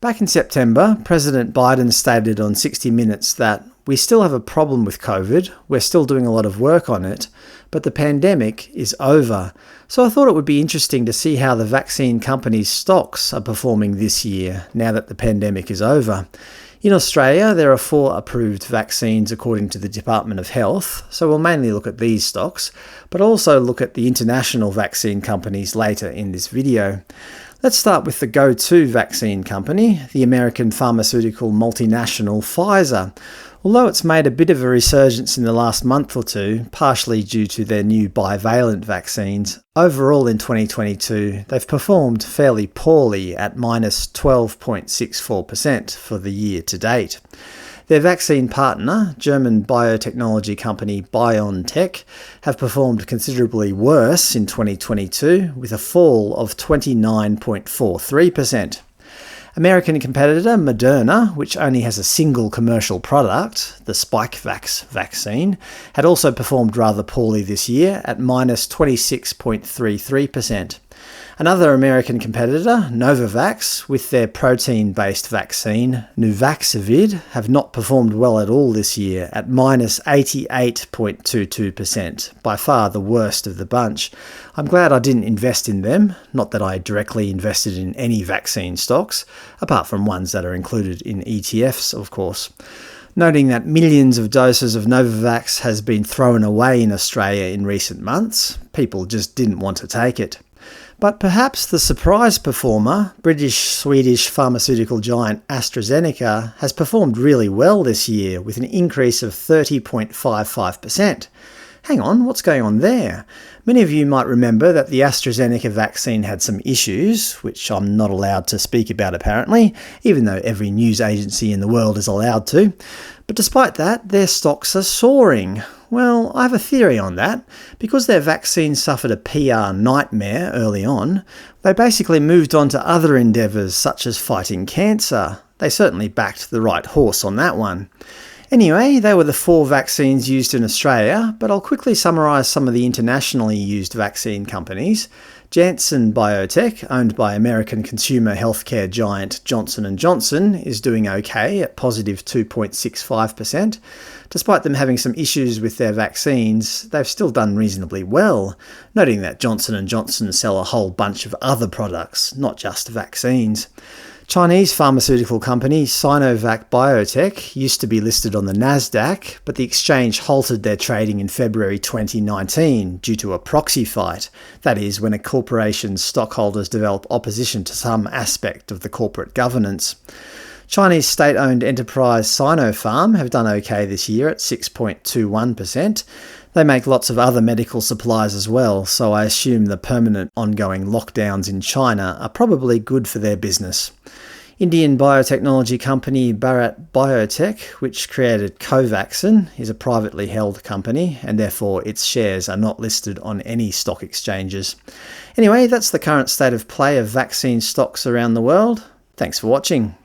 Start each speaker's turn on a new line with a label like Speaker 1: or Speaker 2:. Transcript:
Speaker 1: Back in September, President Biden stated on 60 Minutes that we still have a problem with COVID, we're still doing a lot of work on it, but the pandemic is over. So I thought it would be interesting to see how the vaccine companies' stocks are performing this year, now that the pandemic is over. In Australia, there are 4 approved vaccines according to the Department of Health, so we'll mainly look at these stocks, but also look at the international vaccine companies later in this video. Let's start with the go-to vaccine company, the American pharmaceutical multinational Pfizer. Although it's made a bit of a resurgence in the last month or two, partially due to their new bivalent vaccines, overall in 2022 they've performed fairly poorly at minus 12.64% for the year to date. Their vaccine partner, German biotechnology company BioNTech, have performed considerably worse in 2022 with a fall of 29.43%. American competitor Moderna, which only has a single commercial product, the Spikevax vaccine, had also performed rather poorly this year at minus 26.33%. Another American competitor, Novavax, with their protein-based vaccine, Nuvaxovid, have not performed well at all this year at minus 88.22%, by far the worst of the bunch. I'm glad I didn't invest in them, not that I directly invested in any vaccine stocks, apart from ones that are included in ETFs, of course. Noting that millions of doses of Novavax has been thrown away in Australia in recent months, people just didn't want to take it. But perhaps the surprise performer, British-Swedish pharmaceutical giant AstraZeneca, has performed really well this year with an increase of 30.55%. Hang on, what's going on there? Many of you might remember that the AstraZeneca vaccine had some issues, which I'm not allowed to speak about apparently, even though every news agency in the world is allowed to. But despite that, their stocks are soaring. Well, I have a theory on that. Because their vaccine suffered a PR nightmare early on, they basically moved on to other endeavours such as fighting cancer. They certainly backed the right horse on that one. Anyway, they were the 4 vaccines used in Australia, but I'll quickly summarise some of the internationally used vaccine companies. Janssen Biotech, owned by American consumer healthcare giant Johnson & Johnson, is doing okay at positive 2.65%. Despite them having some issues with their vaccines, they've still done reasonably well, noting that Johnson & Johnson sell a whole bunch of other products, not just vaccines. Chinese pharmaceutical company Sinovac Biotech used to be listed on the Nasdaq, but the exchange halted their trading in February 2019 due to a proxy fight. That is, when a corporation's stockholders develop opposition to some aspect of the corporate governance. Chinese state-owned enterprise Sinopharm have done okay this year at 6.21%. They make lots of other medical supplies as well, so I assume the permanent ongoing lockdowns in China are probably good for their business. Indian biotechnology company Bharat Biotech, which created Covaxin, is a privately held company, and therefore its shares are not listed on any stock exchanges. Anyway, that's the current state of play of vaccine stocks around the world. Thanks for watching.